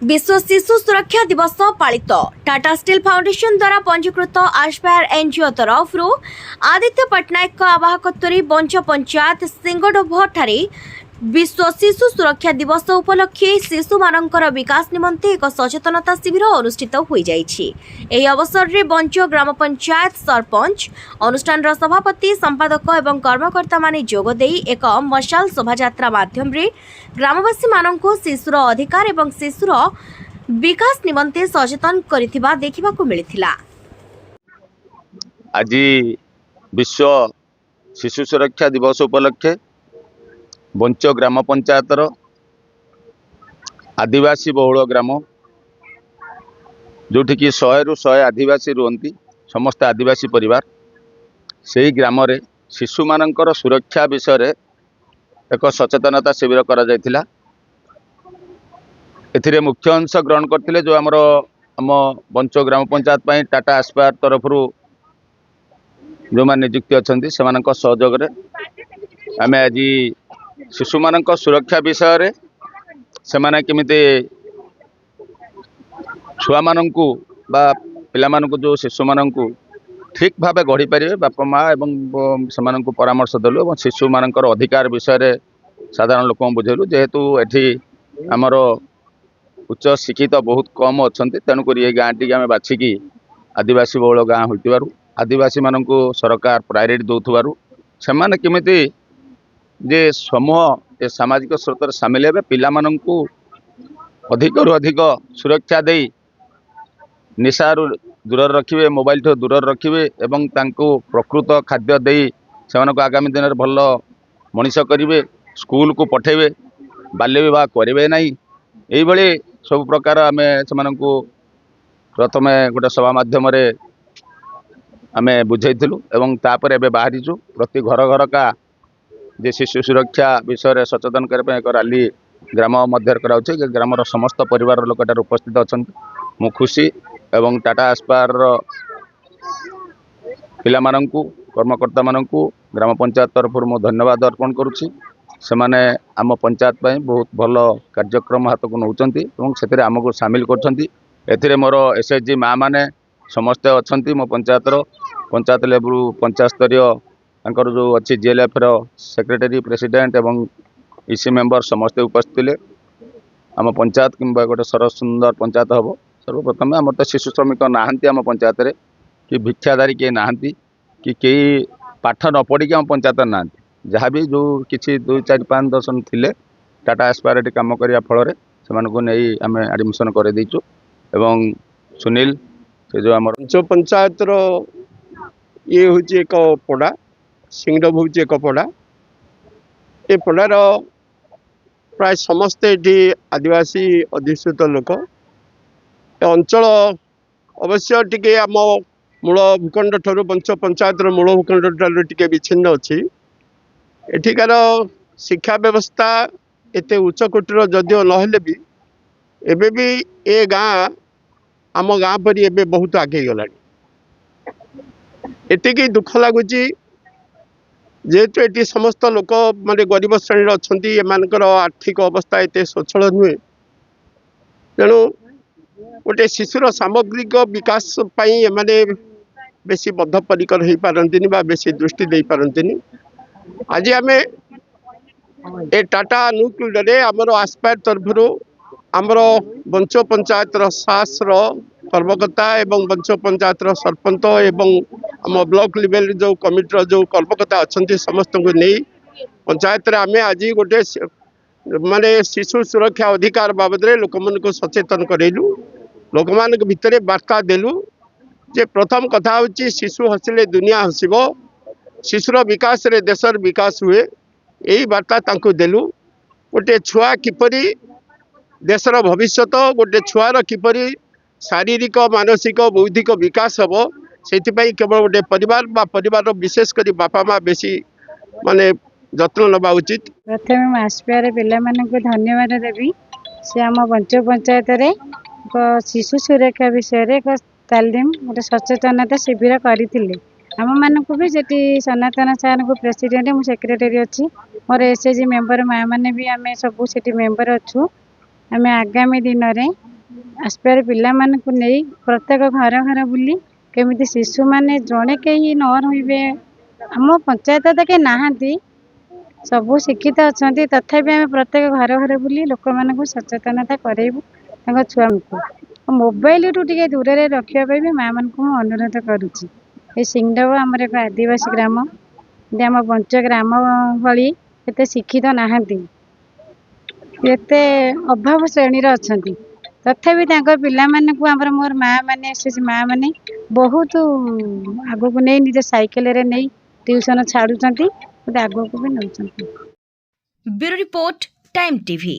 विश्व शिशु सुरक्षा दिवस पालित टाटा स्टील फाउंडेशन द्वारा पंजीकृत आस्पायर एनजीओ तरफ आदित्य पट्टनायक आवाहकत्व बंच पंचायत सिंगडोभ ठारे विश्व शिशु सुरक्षा दिवस उपलक्षे शिशु मानकर विकास निमंते एक सचेतनता शिविर अनुष्ठित हो जाइछि। एही अवसर रे बंच ग्राम पंचायत सरपंच अनुष्ठान सभापति संपादक एवं कर्मकर्ता माने जोग देई एक मशाल शोभायात्रा माध्यम रे ग्रामवासी माननको शिशुर अधिकार एवं शिशुर विकास निमंते सचेतन करिथिबा देखिबाकू मिलिथिला। आज विश्व शिशु सुरक्षा दिवस उपलक्षे बंच ग्राम पंचायतर आदिवासी बहुल ग्राम जोठिकी 100 रु 100 आदिवासी रुहंती समस्त आदिवासी परिवार से ग्राम रे शिशु मानकर सुरक्षा विषय एक सचेतनता शिविर करा जायतिला। एथिरे मुख्य अंश ग्रहण करथिले जो आम बंच ग्राम पंचायत पई टाटा आस्पायर तरफ जो मान नियुक्ति अच्छा से सहयोग आम आज शिशु मान सुरक्षा विषय रे से केमिति छुआ मानू बा पिला मानू जो शिशु मानू ठीक भाव गढ़ी पारे बापा माँ एवं से परामर्श देलु और शिशु मानकर अधिकार विषय साधारण लोक बुझेलु जेहेतु एठी आमर उच्च शिक्षित बहुत कम अच्छा तेणुक ये गाँ टी आम बाछिकी आदिवासी बहुल गाँ हो आदिवासी मानू सरकार प्रायोरिटी दौथबारु से केमिति जे समूह ए सामाजिक स्रोत सामिल हे पिला मानू अधिक रु अधिक सुरक्षा दे निशा दूर रखिए मोबाइल ठू दूर रखिए एवं तांको प्रकृत खाद्य दे से आगामी दिन में भल मनीष करेंगे स्कूल को पठेबे बाल्य विवाह करेंगे नहीं यही सब प्रकार आम से प्रथम गोटे सभा मध्यम आम बुझेलु एवं तापर एबे बाहरीचु प्रति घर घर का जे शिशु सुरक्षा विषय सचेतन करने एक रैली ग्राम मध्य कराउछि। ग्रामर समस्त परिवार लोक उपस्थित अच्छा मु खुशी एवं टाटा आस्पायर पिला माननकु कर्मकर्ता माननकु ग्राम पंचायत तरफ मु धन्यवाद अर्पण करुछि। सेमाने आम पंचायत पई बहुत भल कार्यक्रम हाथ को नौचंती एवं सेतिरे आमको शामिल करछंती। एथिरे मोर एसएचजी माँ माने समस्ते अच्छी मो पंचायत लेवल पंचायत स्तरीय तांकर जो अच्छी जीएलएफ रो सेक्रेटरी प्रेसिडेंट एवं इसी मेंबर समस्ते उपस्थित थे। आम पंचायत किंबा गोटे सरस सुंदर पंचायत हम सर्वप्रथम आम तो शिशु श्रमिक नहांती आम पंचायत रे कि भिक्षाधारी किए नहांती कि कई पाठ न पढ़ी आम पंचायत ना जहाँ भी जो किसी 2 4 5 10 थे टाटा आस्पायर काम करने फल से नहीं आम एडमिशन कर देचु एवं सुनील से जो आम पंचायत ये हूँ एक पड़ा सिंगडोभ हूँ एक पड़ा ये पड़ार प्राय समस्ते ये आदिवासी अधिष्ठित लोक अंचल अवश्य टी आम मूल भूखंड ठार बंच पंचायत मूल भूखंड ठार टी विच्छिन्न अच्छी एठिकार शिक्षा व्यवस्था एत उच्चकोटीर जदिओ नहेले भी एबे भी ए गाँ आम गाँ परी एबे बहुत आगे गला एतिकी दुख लगुच जेहेतु ये समस्त लोक माने गरीब श्रेणी अच्छा एमानकर आर्थिक अवस्था एत स्वच्छल नुहे तेणु गोटे शिशुर सामग्रिक विकास एमाने बेसी बद्धपरिकर हो पारती बेसी दृष्टि दे पारती। आज आम ए टाटा नुक्लियर आमर आस्पायर तरफ आमर बंच पंचायत सास कर्मकर्ता एवं बंच पंचायत सरपंच एवं आम ब्लॉक लेवल जो कमिटर जो कर्मकर्ता अच्छा समस्त को नहीं पंचायत आम आज गोटे माने शिशु सुरक्षा अधिकार बाबद लोक को सचेतन करेलु लोक मान भितर वार्ता देलु जे प्रथम कथा हूँ शिशु हसिले दुनिया हसब शिशुर विकास रे देशर विकास हुए यही वार्ता तांको देलु गोटे छुआ किपरि देशर भविष्यत गोटे छुआर किपरि शारीरिक मानसिक बौद्धिक विकास हम से केवल गोटे परिवार बा परिवार विशेषकर बापा माँ बेसी माने जत्न नवा उचित। प्रथम आस्पायर पिला मानक धन्यवाद देवी से आम बंच पंचायत रे शिशु सुरक्षा विषय एक तालीम गोटे सचेतनता शिविर करथिले। आम मानक भी जेटी सनातन सार को प्रेसिडेंट मु सेक्रेटरी अच्छी मोर एसएचजी मेंबर माँ मैंने भी आम सब से मेंबर अच्छू आम आगामी दिन में ଆସ୍ପାୟାର ପିଲାମାନଙ୍କୁ ନେଇ ପ୍ରତ୍ୟେକ ଘର ଘର ବୁଲି କେମିତି ଶିଶୁମାନେ ଜଣେ କେହି ନ ରହିବେ। ଆମ ପଞ୍ଚାୟତ ତ କେହି ନାହାନ୍ତି, ସବୁ ଶିକ୍ଷିତ ଅଛନ୍ତି, ତଥାପି ଆମେ ପ୍ରତ୍ୟେକ ଘର ଘର ବୁଲି ଲୋକମାନଙ୍କୁ ସଚେତନତା କରେଇବୁ ତାଙ୍କ ଛୁଆଙ୍କୁ। ମୋବାଇଲରୁ ଟିକେ ଦୂରରେ ରଖିବା ପାଇଁ ବି ମାଆ ମାନଙ୍କୁ ମୁଁ ଅନୁରୋଧ କରୁଛି। ଏ ସିଙ୍ଗଡବ ଆମର ଏକ ଆଦିବାସୀ ଗ୍ରାମ, ଆମ ବଞ୍ଚ ଗ୍ରାମ ଭଳି ଏତେ ଶିକ୍ଷିତ ନାହାନ୍ତି, ଏତେ ଅଭାବ ଶ୍ରେଣୀର ଅଛନ୍ତି, ତଥାପି ତାଙ୍କ ପିଲାମାନଙ୍କୁ ଆମର ମୋର ମାଆ ମାନେ ଏସଏଚଜି ମାଆ ମାନେ ବହୁତ ଆଗକୁ ନେଇ ନିଜ ସାଇକେଲରେ ନେଇ ଟିଉସନ ଛାଡୁଛନ୍ତି, ଆଗକୁ ବି ନେଉଛନ୍ତି। Bureau report, time TV.